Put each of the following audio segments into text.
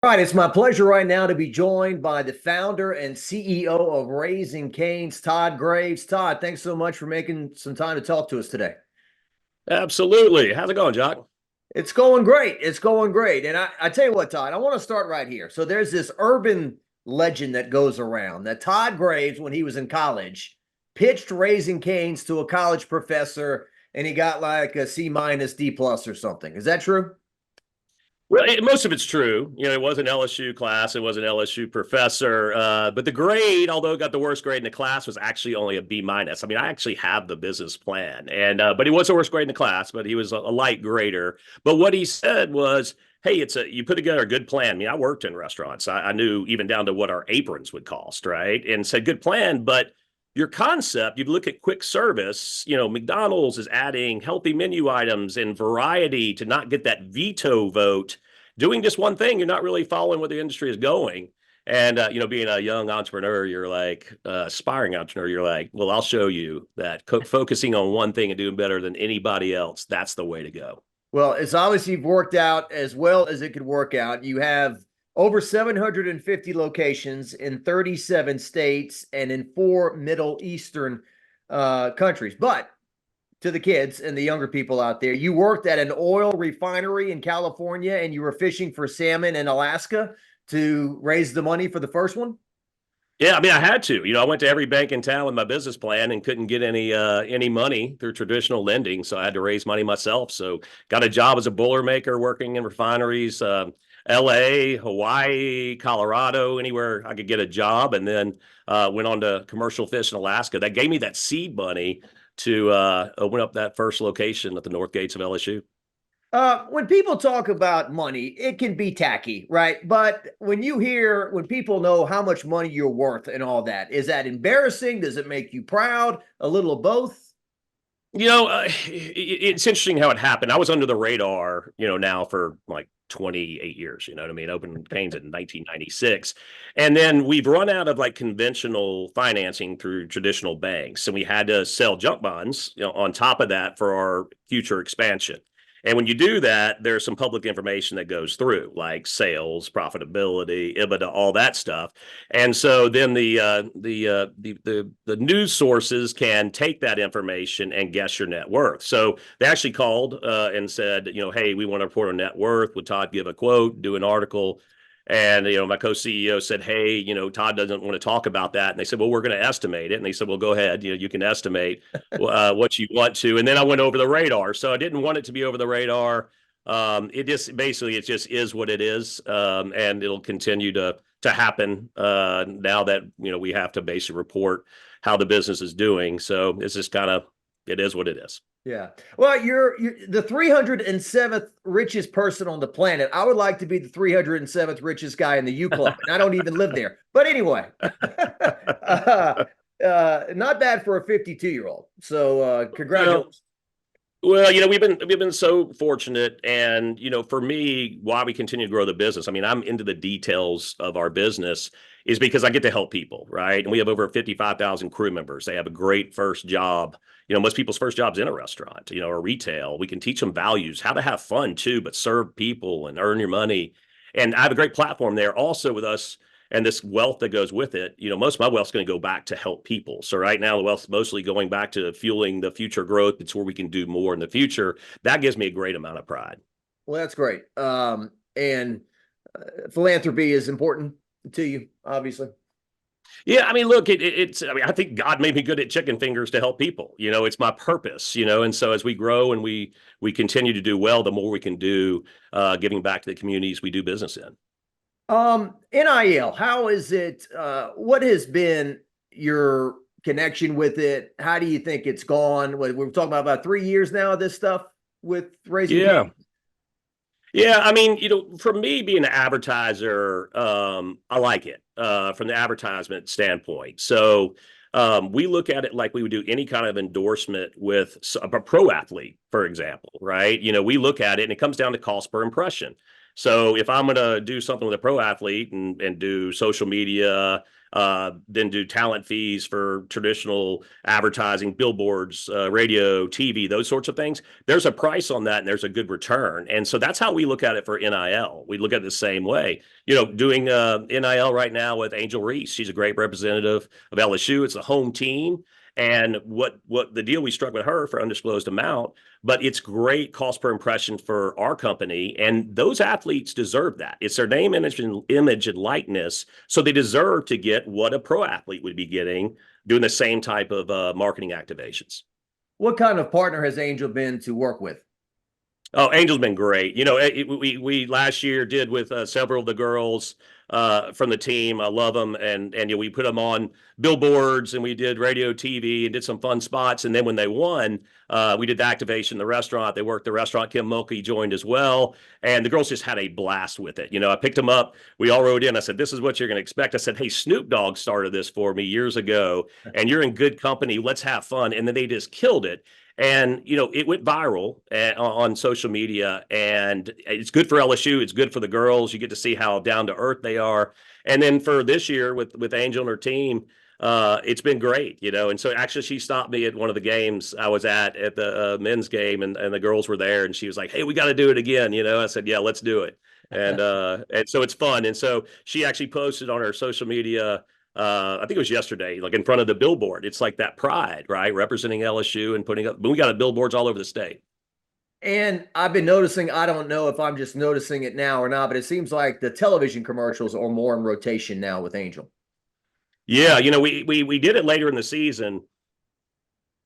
All right, it's my pleasure right now to be joined by the founder and CEO of Raising Cane's, Todd Graves. Todd, thanks so much for making some time to talk to us today. Absolutely. How's it going, Jacques? It's going great. It's going great. And I tell you what, Todd, I want to start right here. So there's this urban legend that goes around that Todd Graves, when he was in college, pitched Raising Cane's to a college professor and he got like a C minus, D plus or something. Is that true? Well, most of it's true. It was an LSU class. It was an LSU professor. But the grade, although it got the worst grade in the class, was actually only a B minus. I mean, I actually have the business plan, and but he was the worst grade in the class. But he was a light grader. But what he said was, "Hey, you put together a good plan." I mean, I worked in restaurants. I knew even down to what our aprons would cost, right? And said, "Good plan, but." Your concept, you look at quick service, McDonald's is adding healthy menu items and variety to not get that veto vote. Doing just one thing, you're not really following where the industry is going. And, being a young entrepreneur, you're like, aspiring entrepreneur, you're like, well, I'll show you that focusing on one thing and doing better than anybody else, that's the way to go. Well, it's obviously worked out as well as it could work out. You have over 750 locations in 37 states and in four Middle Eastern countries. But to the kids and the younger people out there, you worked at an oil refinery in California and you were fishing for salmon in Alaska to raise the money for the first one. Yeah, I mean, I had to. I went to every bank in town with my business plan and couldn't get any money through traditional lending, so I had to raise money myself. So, got a job as a boilermaker working in refineries, L.A., Hawaii, Colorado, anywhere I could get a job, and then went on to commercial fish in Alaska. That gave me that seed money to open up that first location at the north gates of LSU. When people talk about money, it can be tacky, right? But when people know how much money you're worth and all that, is that embarrassing? Does it make you proud? A little of both? It's interesting how it happened. I was under the radar, now for like 28 years, you know what I mean? Opened Cane's in 1996. And then we've run out of like conventional financing through traditional banks. And we had to sell junk bonds, on top of that for our future expansion. And when you do that, there's some public information that goes through, like sales, profitability, EBITDA, all that stuff. And so then the news sources can take that information and guess your net worth. So they actually called and said, hey, we want to report on net worth. Would Todd give a quote, do an article? And, my co-CEO said, hey, Todd doesn't want to talk about that. And they said, well, we're going to estimate it. And they said, well, go ahead. You can estimate what you want to. And then I went over the radar. So I didn't want it to be over the radar. It just is what it is. And it'll continue to happen now that, we have to basically report how the business is doing. So it's just it is what it is. Yeah. Well, you're the 307th richest person on the planet. I would like to be the 307th richest guy in the U Club. And I don't even live there. But anyway, not bad for a 52-year-old. So congratulations. Well, we've been so fortunate, and for me, why we continue to grow the business. I mean, I'm into the details of our business is because I get to help people, right? And we have over 55,000 crew members. They have a great first job. Most people's first job's in a restaurant, or retail. We can teach them values, how to have fun too, but serve people and earn your money. And I have a great platform there also with us and this wealth that goes with it. Most of my wealth's going to go back to help people. So right now, the wealth's mostly going back to fueling the future growth. It's where we can do more in the future. That gives me a great amount of pride. Well, that's great. And philanthropy is important to you, obviously. Yeah, I mean, look, I think God made me good at chicken fingers to help people. It's my purpose, and so as we grow and we continue to do well, the more we can do giving back to the communities we do business in. NIL, how is it? What has been your connection with it? How do you think it's gone? We're talking about 3 years now of this stuff with Raising Cane's. Yeah, I mean, for me being an advertiser, I like it from the advertisement standpoint. So we look at it like we would do any kind of endorsement with a pro athlete, for example, right? We look at it and it comes down to cost per impression. So if I'm going to do something with a pro athlete and do social media, then do talent fees for traditional advertising, billboards, radio, TV, those sorts of things. There's a price on that and there's a good return. And so that's how we look at it for NIL. We look at it the same way. Doing NIL right now with Angel Reese. She's a great representative of LSU. It's a home team. And what the deal we struck with her for undisclosed amount, but it's great cost per impression for our company. And those athletes deserve that. It's their name, image, and likeness. So they deserve to get what a pro athlete would be getting doing the same type of marketing activations. What kind of partner has Angel been to work with? Oh, Angel's been great. We last year did with several of the girls from the team. I love them, and we put them on billboards, and we did radio, TV, and did some fun spots. And then when they won, we did the activation in the restaurant. They worked the restaurant. Kim Mulkey joined as well, and the girls just had a blast with it. I picked them up. We all rode in. I said, "This is what you're going to expect." I said, "Hey, Snoop Dogg started this for me years ago, and you're in good company. Let's have fun." And then they just killed it. And, it went viral on social media, and it's good for LSU. It's good for the girls. You get to see how down to earth they are. And then for this year with Angel and her team, it's been great, And so actually she stopped me at one of the games I was at the men's game, and the girls were there, and she was like, "Hey, we got to do it again." I said, "Yeah, let's do it." And so it's fun. And so she actually posted on her social media, I think it was yesterday, like in front of the billboard. It's like that pride, right? Representing LSU and putting up, but we got billboards all over the state. And I've been noticing, I don't know if I'm just noticing it now or not, but it seems like the television commercials are more in rotation now with Angel. Yeah, we did it later in the season.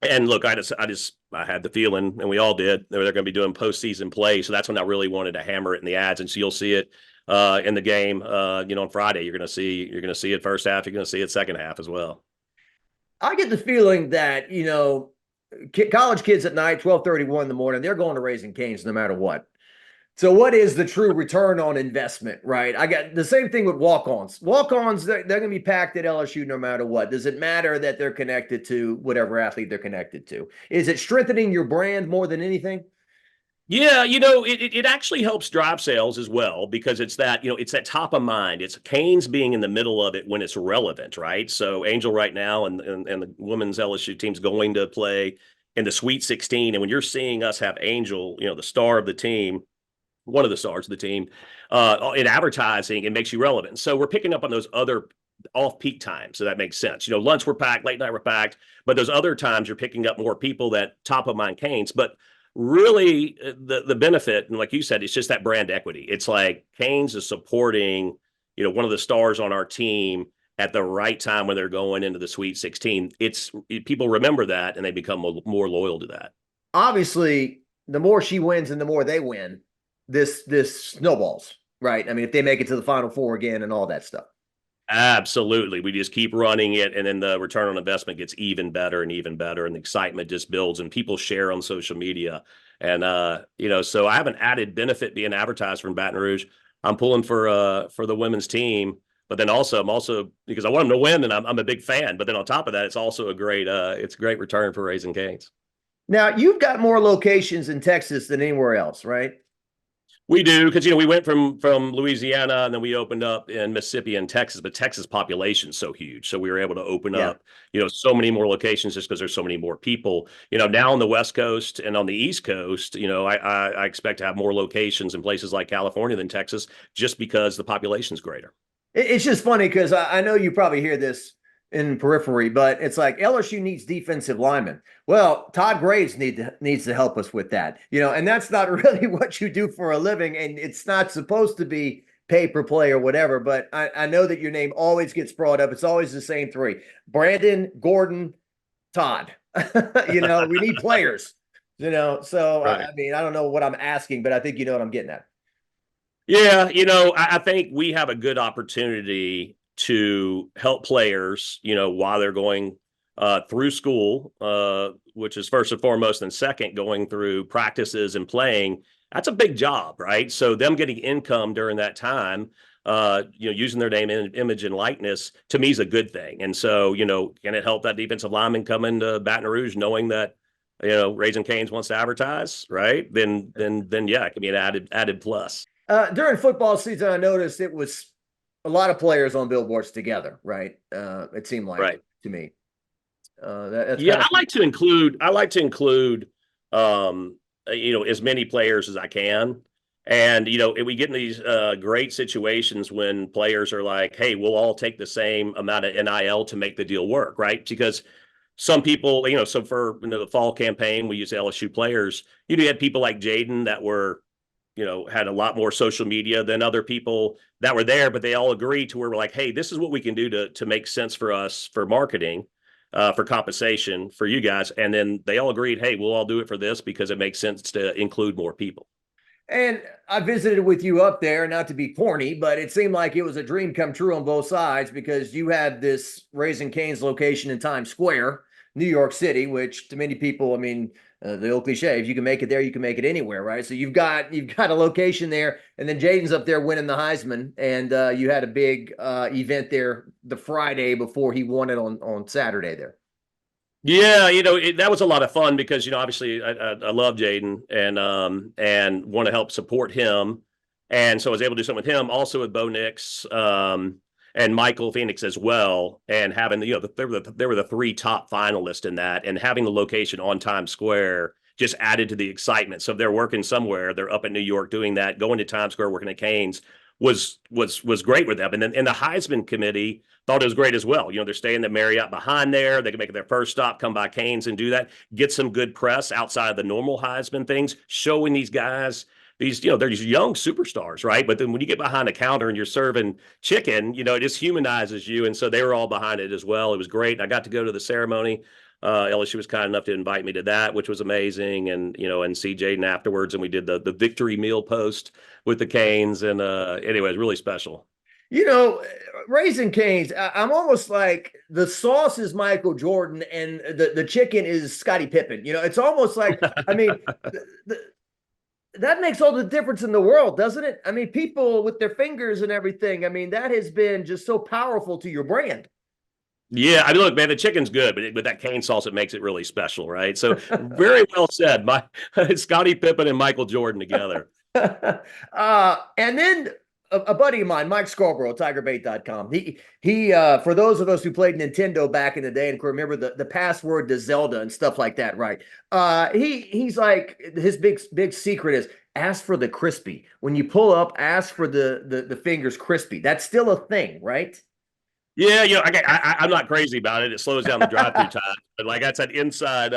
And look, I had the feeling, and we all did, they're going to be doing postseason play. So that's when I really wanted to hammer it in the ads. And so you'll see it in the game, on Friday. You're going to see it first half. You're going to see it second half as well. I get the feeling that, college kids at night, 12:31 in the morning, they're going to Raising Cane's no matter what. So what is the true return on investment, right? I got the same thing with walk-ons. Walk-ons, they're going to be packed at LSU no matter what. Does it matter that they're connected to whatever athlete they're connected to? Is it strengthening your brand more than anything? Yeah, it actually helps drive sales as well, because it's that top of mind. It's Canes being in the middle of it when it's relevant, right? So Angel right now and the women's LSU team's going to play in the Sweet 16. And when you're seeing us have Angel, the star of the team, one of the stars of the team, in advertising, it makes you relevant. So we're picking up on those other off-peak times. So that makes sense. Lunch we're packed, late night we're packed, but those other times you're picking up more people that top of mind Canes. But really the benefit, and like you said, it's just that brand equity. It's like Canes is supporting, one of the stars on our team at the right time when they're going into the Sweet 16. People remember that, and they become more loyal to that. Obviously, the more she wins and the more they win, this snowballs, right? I mean, if they make it to the Final Four again and all that stuff. Absolutely. We just keep running it, and then the return on investment gets even better and even better, and the excitement just builds, and people share on social media. And so I have an added benefit being advertised from Baton Rouge. I'm pulling for the women's team, but then I'm also because I want them to win, and I'm a big fan. But then on top of that, it's also a great return for Raising Cane's. Now, you've got more locations in Texas than anywhere else, right? We do, because we went from Louisiana, and then we opened up in Mississippi and Texas, but Texas population is so huge, so we were able to open up so many more locations just because there's so many more people. Now on the West Coast and on the East Coast, I expect to have more locations in places like California than Texas, just because the population is greater. It's just funny because I know you probably hear this in periphery, but it's like LSU needs defensive linemen. Well, Todd Graves needs to help us with that, and that's not really what you do for a living, and it's not supposed to be pay per play or whatever. But I know that your name always gets brought up. It's always the same three: Brandon, Gordon, Todd. We need players. So right. I mean, I don't know what I'm asking, but I think you know what I'm getting at. Yeah, I think we have a good opportunity to help players, while they're going through school, which is first and foremost, and second, going through practices and playing. That's a big job, right? So them getting income during that time, using their name, image, and likeness, to me is a good thing. And so, can it help that defensive lineman come into Baton Rouge knowing that, Raising Cane's wants to advertise, right? Then yeah, it can be an added plus. During football season, I noticed it was a lot of players on billboards together, right? It seemed like Right. to me. That's Yeah, kind of I like to include as many players as I can. And we get in these great situations when players are like, "Hey, we'll all take the same amount of NIL to make the deal work," right? Because some people, so for the fall campaign, we use LSU players. You had people like Jaden that were, had a lot more social media than other people that were there, but they all agreed to where we're like, "Hey, this is what we can do to make sense for us for marketing." For compensation for you guys. And then they all agreed, hey, we'll all do it for this because it makes sense to include more people. And I visited with you up there, not to be corny, but it seemed like it was a dream come true on both sides because you had this Raising Cane's location in Times Square, New York City, which to many people, I mean, the old cliche, if you can make it there, you can make it anywhere, right? So you've got a location there, and then Jaden's up there winning the Heisman, and you had a big event there the Friday before he won it on Saturday there. Yeah, that was a lot of fun because obviously I love Jaden and want to help support him, and so I was able to do something with him, also with Bo Nix and Michael Phoenix as well, and having there were the three top finalists in that, and having the location on Times Square just added to the excitement. So if they're working somewhere, they're up in New York doing that, going to Times Square working at Canes was great with them, and then the Heisman committee thought it was great as well. They're staying the Marriott behind there. They can make their first stop, come by Canes and do that, get some good press outside of the normal Heisman things, showing these guys, they're these young superstars, right? But then when you get behind a counter and you're serving chicken, it just humanizes you. And so they were all behind it as well. It was great. I got to go to the ceremony. LSU was kind enough to invite me to that, which was amazing. And, and see Jaden afterwards. And we did the victory meal post with the Canes. And anyway, it was really special. Raising Cane's, I'm almost like the sauce is Michael Jordan and the chicken is Scottie Pippen. It's almost like, I mean, that makes all the difference in the world, doesn't it? I mean, people with their fingers and everything. I mean, that has been just so powerful to your brand. Yeah, I mean, look, man, the chicken's good, but with that cane sauce, it makes it really special, right? So very well said. Scottie Pippen and Michael Jordan together. And then a buddy of mine, Mike Scarborough, TigerBait.com. He for those of us who played Nintendo back in the day and can remember the password to Zelda and stuff like that, right? He's like his big secret is ask for the crispy. When you pull up, ask for the fingers crispy. That's still a thing, right? Yeah, I'm not crazy about it. It slows down the drive-through time, but like that's an inside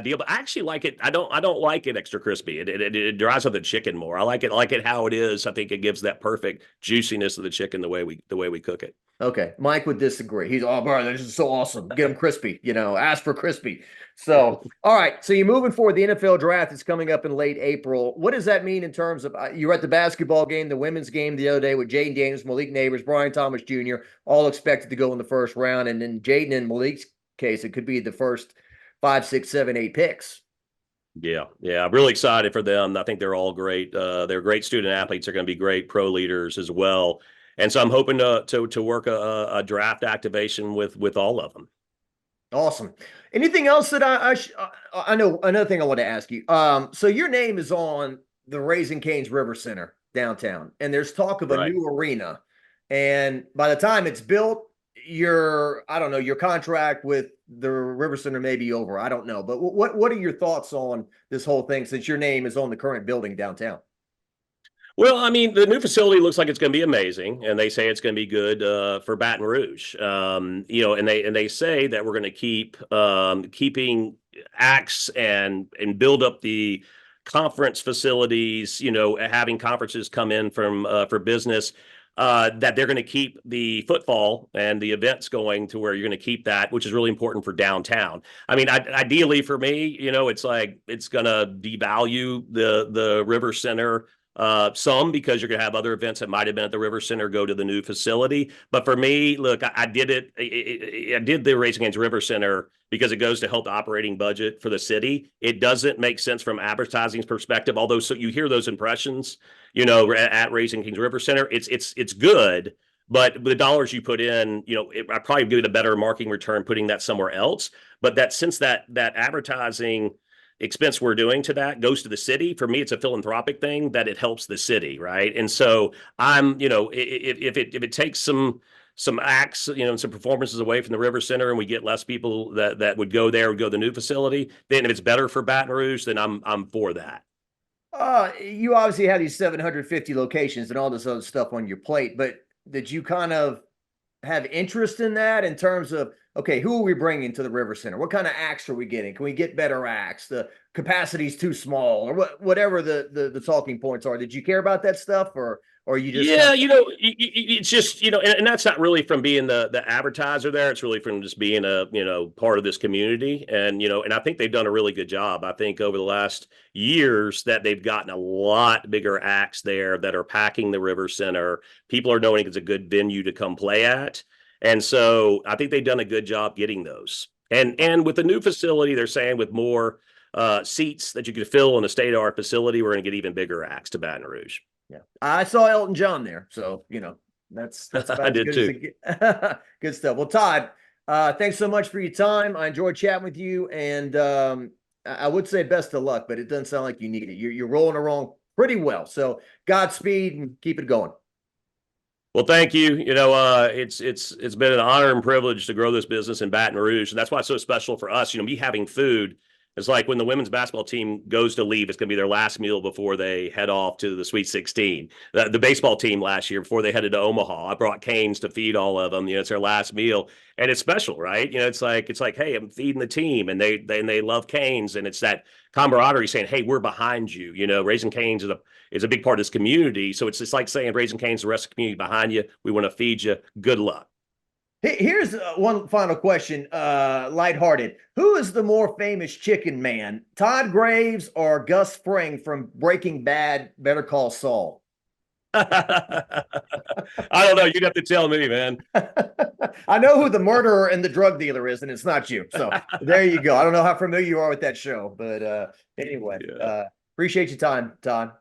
deal. But I actually like it. I don't like it extra crispy. It dries out the chicken more. I like it how it is. I think it gives that perfect juiciness of the chicken the way we cook it. Okay, Mike would disagree. He's, oh, bro, this is so awesome. Get them crispy, ask for crispy. So, all right. So you're moving forward. The NFL draft is coming up in late April. What does that mean in terms of you were at the basketball game, the women's game the other day with Jaden Daniels, Malik Neighbors, Brian Thomas Jr., all expected to go in the first round. And in Jaden and Malik's case, it could be the first 5, 6, 7, 8 picks. Yeah. I'm really excited for them. I think they're all great. They're great student athletes. They're going to be great pro leaders as well. And so I'm hoping to work a draft activation with all of them. Awesome. Anything else that I know? Another thing I want to ask you. So your name is on the Raising Cane's River Center downtown, and there's talk of a Right. new arena. And by the time it's built, your contract with the River Center may be over. I don't know, but what are your thoughts on this whole thing since your name is on the current building downtown? Well, I mean, the new facility looks like it's going to be amazing, and they say it's going to be good for Baton Rouge. And they say that we're going to keep keeping acts and build up the conference facilities. Having conferences come in from for business. That they're going to keep the football and the events going to where you're going to keep that, which is really important for downtown. I mean, ideally for me, it's like it's going to devalue the River Center some because you're going to have other events that might have been at the River Center go to the new facility. But for me, look, I did it. I did the Raising Cane's River Center because it goes to help the operating budget for the city. It doesn't make sense from advertising's perspective, although so you hear those impressions, at Raising Cane's River Center. It's good, but the dollars you put in, I probably give it a better marketing return putting that somewhere else. But that since that advertising expense we're doing to that goes to the city. For me, it's a philanthropic thing that it helps the city, right? And so I'm, if it takes some acts, some performances away from the River Center, and we get less people that would go there or go to the new facility, then if it's better for Baton Rouge, then I'm for that. You obviously have these 750 locations and all this other stuff on your plate, but did you kind of have interest in that in terms of, okay, who are we bringing to the River Center? What kind of acts are we getting? Can we get better acts? The capacity's too small, or whatever the talking points are. Did you care about that stuff, or you just Yeah, it's just, and that's not really from being the advertiser there. It's really from just being a, part of this community. And, and I think they've done a really good job. I think over the last years that they've gotten a lot bigger acts there that are packing the River Center. People are knowing it's a good venue to come play at. And so I think they've done a good job getting those. And with the new facility, they're saying with more seats that you could fill in a state-of-the-art facility, we're going to get even bigger acts to Baton Rouge. Yeah, I saw Elton John there, so that's about I as did good too. as it good stuff. Well, Todd, thanks so much for your time. I enjoyed chatting with you, and I would say best of luck, but it doesn't sound like you need it. You're rolling along pretty well, so Godspeed and keep it going. Well, thank you. It's been an honor and privilege to grow this business in Baton Rouge, and that's why it's so special for us. Me having food. It's like when the women's basketball team goes to leave, it's going to be their last meal before they head off to the Sweet 16. The baseball team last year, before they headed to Omaha, I brought canes to feed all of them. It's their last meal, and it's special, right? It's like, hey, I'm feeding the team, and they love canes, and it's that camaraderie saying, hey, we're behind you. Raising Cane's is a big part of this community, so it's just like saying Raising Cane's, the rest of the community behind you. We want to feed you. Good luck. Here's one final question, lighthearted. Who is the more famous chicken man, Todd Graves or Gus Fring from Breaking Bad, Better Call Saul? I don't know. You'd have to tell me, man. I know who the murderer and the drug dealer is, and it's not you. So there you go. I don't know how familiar you are with that show, but anyway, appreciate your time, Todd.